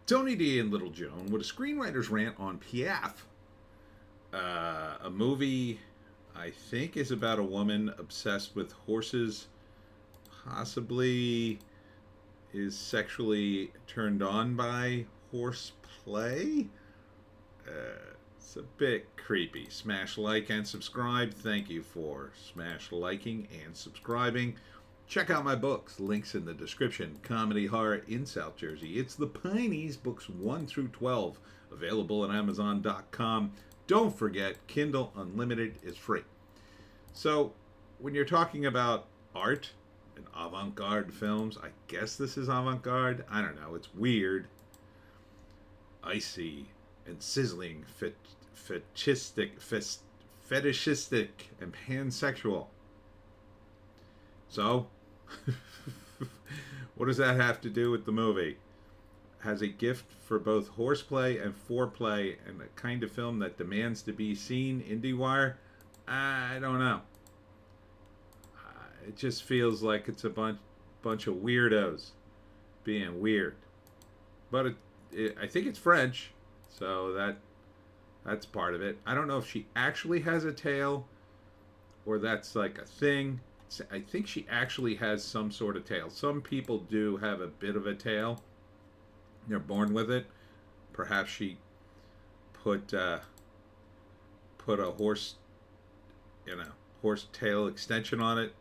Tony D and Little Joan with a screenwriter's rant on Piaffe, a movie I think is about a woman obsessed with horses, possibly is sexually turned on by horseplay. It's a bit creepy. Smash like and subscribe. Thank you for smash liking and subscribing. Check out my books. Links in the description. Comedy horror in South Jersey. It's the Pineys, books 1 through 12. Available at Amazon.com. Don't forget, Kindle Unlimited is free. So, when you're talking about art and avant-garde films, I guess this is avant-garde. I don't know. It's weird. Icy and sizzling, fetishistic, and pansexual. So, what does that have to do with the movie? Has a gift for both horseplay and foreplay, and a kind of film that demands to be seen. IndieWire? I don't know. It just feels like it's a bunch of weirdos being weird. But I think it's French, so that's part of it. I don't know if she actually has a tail, or that's like a thing. I think she actually has some sort of tail. Some people do have a bit of a tail. They're born with it. Perhaps she put a horse, horse tail extension on it.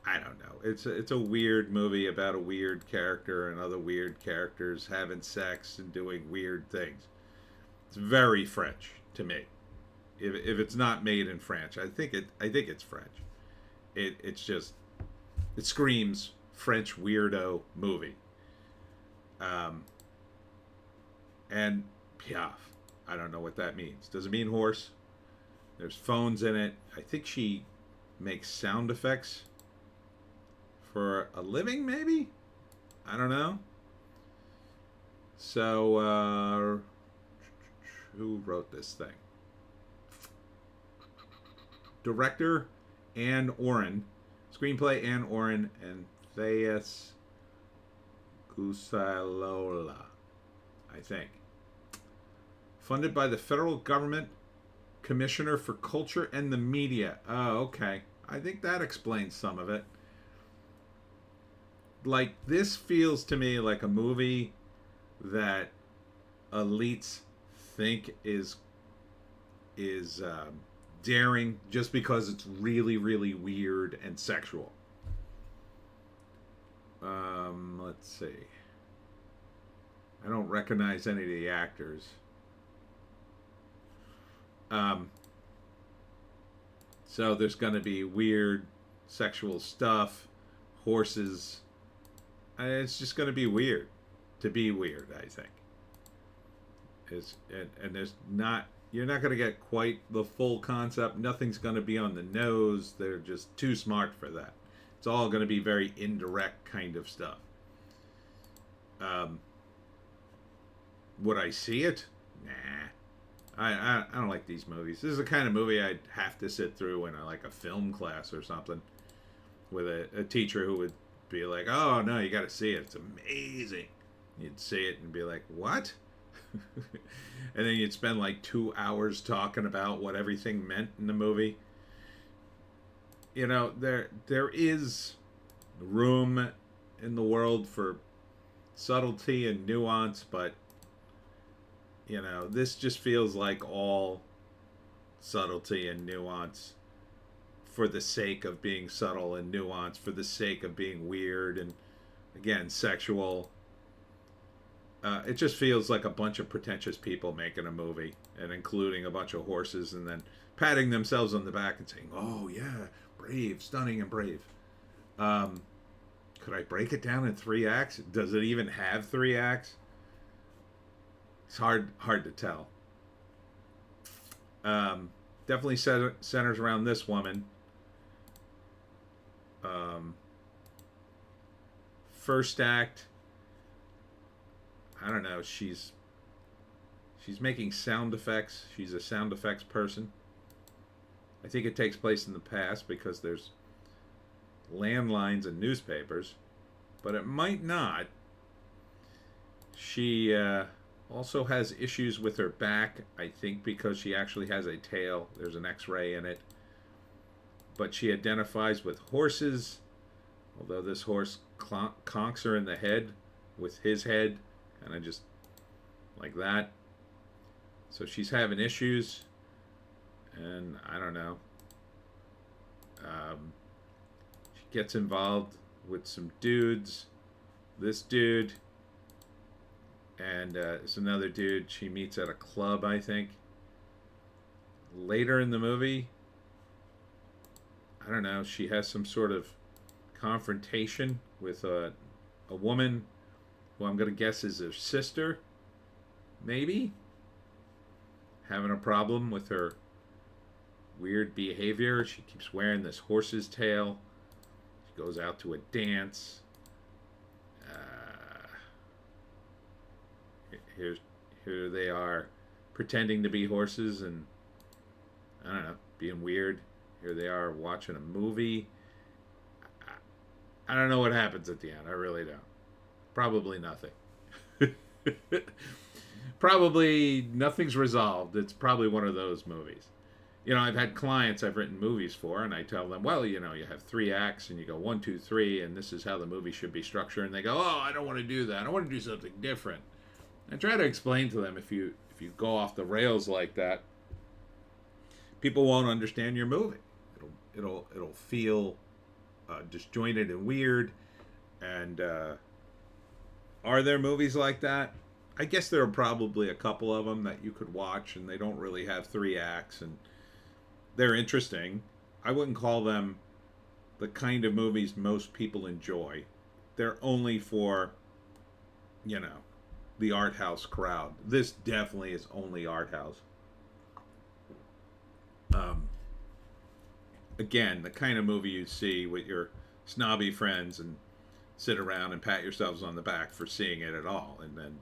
I don't know. It's a weird movie about a weird character and other weird characters having sex and doing weird things. It's very French to me. If it's not made in French, I think it's French. It screams French weirdo movie. And Piaffe, I don't know what that means. Does it mean horse? There's phones in it. I think she makes sound effects for a living, maybe? I don't know. So, who wrote this thing? Director Anne Oren. Screenplay Anne Oren and Thais Gusalola, I think. Funded by the federal government, Commissioner for Culture and the Media. Oh, okay. I think that explains some of it. Like, this feels to me like a movie that elites think is daring just because it's really, really weird and sexual. Let's see. I don't recognize any of the actors. So there's going to be weird sexual stuff, horses. It's just going to be weird. To be weird, I think. And there's not. You're not going to get quite the full concept. Nothing's going to be on the nose. They're just too smart for that. It's all going to be very indirect kind of stuff. Would I see it? Nah. I don't like these movies. This is the kind of movie I'd have to sit through in a film class or something with a teacher who would be like, oh, no, you got to see it. It's amazing. You'd see it and be like, what? And then you'd spend like 2 hours talking about what everything meant in the movie. There is room in the world for subtlety and nuance, but this just feels like all subtlety and nuance for the sake of being subtle and nuanced, for the sake of being weird and, again, sexual. It just feels like a bunch of pretentious people making a movie and including a bunch of horses and then patting themselves on the back and saying, oh, yeah, brave, stunning, and brave. Could I break it down in 3 acts? Does it even have 3 acts? It's hard to tell. Definitely centers around this woman. First act, I don't know. She's making sound effects. She's a sound effects person. I think it takes place in the past because there's landlines and newspapers, but it might not. She also has issues with her back, I think because she actually has a tail. There's an x-ray in it. But she identifies with horses, although this horse conks her in the head with his head, kind of just like that. So she's having issues, and I don't know. She gets involved with some dudes. This dude, and there's another dude she meets at a club, I think. Later in the movie, I don't know, she has some sort of confrontation with a woman who I'm going to guess is her sister, maybe? Having a problem with her weird behavior. She keeps wearing this horse's tail. She goes out to a dance. Here they are pretending to be horses and, I don't know, being weird. Here they are watching a movie. I don't know what happens at the end. I really don't. Probably nothing. Probably nothing's resolved. It's probably one of those movies. You know, I've had clients I've written movies for, and I tell them, well, you know, you have 3 acts, and you go 1, 2, 3, and this is how the movie should be structured. And they go, oh, I don't want to do that. I want to do something different. I try to explain to them if you go off the rails like that, people won't understand your movie. It'll feel disjointed and weird. And are there movies like that? I guess there are probably a couple of them that you could watch, and they don't really have 3 acts, and they're interesting. I wouldn't call them the kind of movies most people enjoy. They're only for, you know, the art house crowd. This definitely is only art house. Again, the kind of movie you see with your snobby friends and sit around and pat yourselves on the back for seeing it at all. And then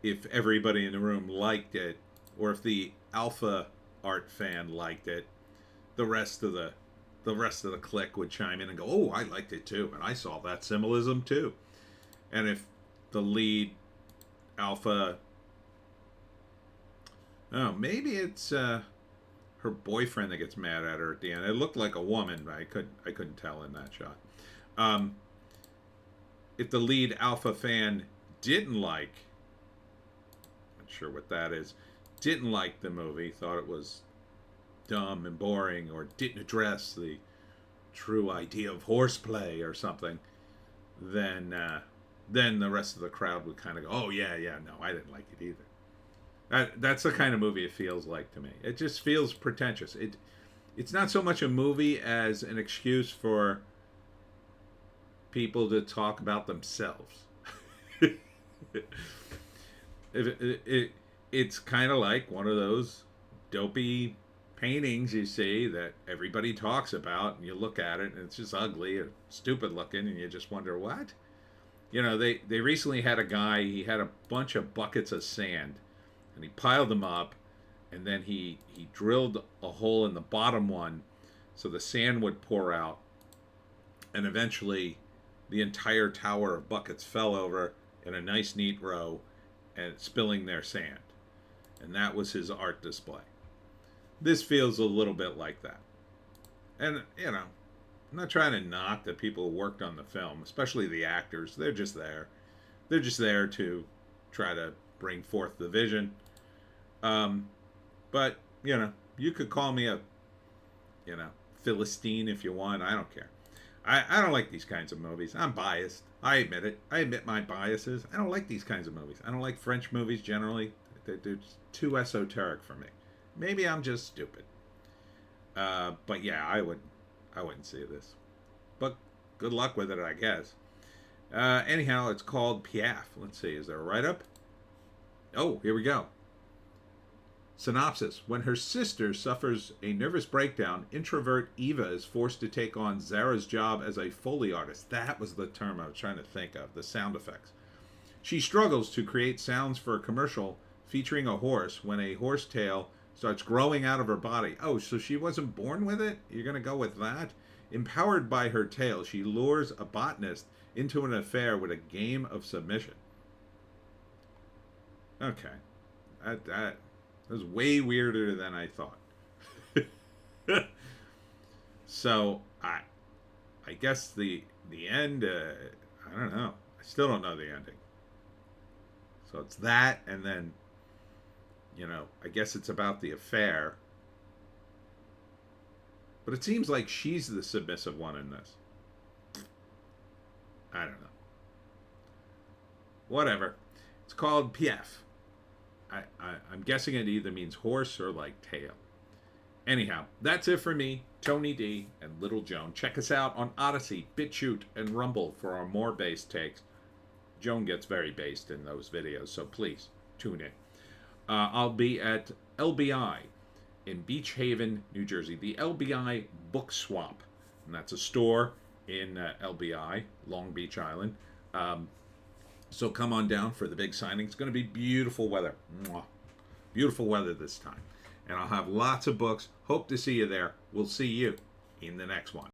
if everybody in the room liked it, or if the alpha art fan liked it, the rest of the clique would chime in and go, oh, I liked it too, and I saw that symbolism too. And if the lead alpha, oh, maybe it's her boyfriend that gets mad at her at the end. It looked like a woman, but I couldn't tell in that shot. If the lead alpha fan didn't like, not sure what that is, didn't like the movie, thought it was dumb and boring, or didn't address the true idea of horseplay or something, then the rest of the crowd would kind of go, oh yeah, no, I didn't like it either. That's the kind of movie it feels like to me. It just feels pretentious. It's not so much a movie as an excuse for people to talk about themselves. It's kind of like one of those dopey paintings you see that everybody talks about, and you look at it and it's just ugly and stupid looking, and you just wonder what. You know, they recently had a guy, he had a bunch of buckets of sand, and he piled them up, and then he drilled a hole in the bottom one so the sand would pour out, and eventually the entire tower of buckets fell over in a nice neat row and spilling their sand. And that was his art display. This feels a little bit like that. And, you know, I'm not trying to knock the people who worked on the film, especially the actors. They're just there. They're just there to try to bring forth the vision. But, you know, you could call me a, you know, Philistine if you want. I don't care. I don't like these kinds of movies. I'm biased. I admit it. I admit my biases. I don't like these kinds of movies. I don't like French movies generally. They're too esoteric for me. Maybe I'm just stupid. But yeah, I wouldn't see this. But good luck with it, I guess. Anyhow, it's called Piaffe. Let's see, is there a write-up? Oh, here we go. Synopsis. When her sister suffers a nervous breakdown, introvert Eva is forced to take on Zara's job as a Foley artist. That was the term I was trying to think of, the sound effects. She struggles to create sounds for a commercial featuring a horse when a horse tail starts growing out of her body. Oh, so she wasn't born with it? You're going to go with that? Empowered by her tail, she lures a botanist into an affair with a game of submission. Okay. That was way weirder than I thought. So I guess the end. I don't know. I still don't know the ending. So it's that, and then I guess it's about the affair. But it seems like she's the submissive one in this. I don't know. Whatever. It's called Piaffe. I'm guessing it either means horse or like tail. Anyhow, that's it for me, Tony D, and Little Joan. Check us out on Odysee, Bitchute, and Rumble for our more bass takes. Joan gets very based in those videos, so please tune in. I'll be at LBI in Beach Haven, New Jersey, the LBI Book Swap. And that's a store in LBI, Long Beach Island. So come on down for the big signing. It's going to be beautiful weather. Mwah. Beautiful weather this time. And I'll have lots of books. Hope to see you there. We'll see you in the next one.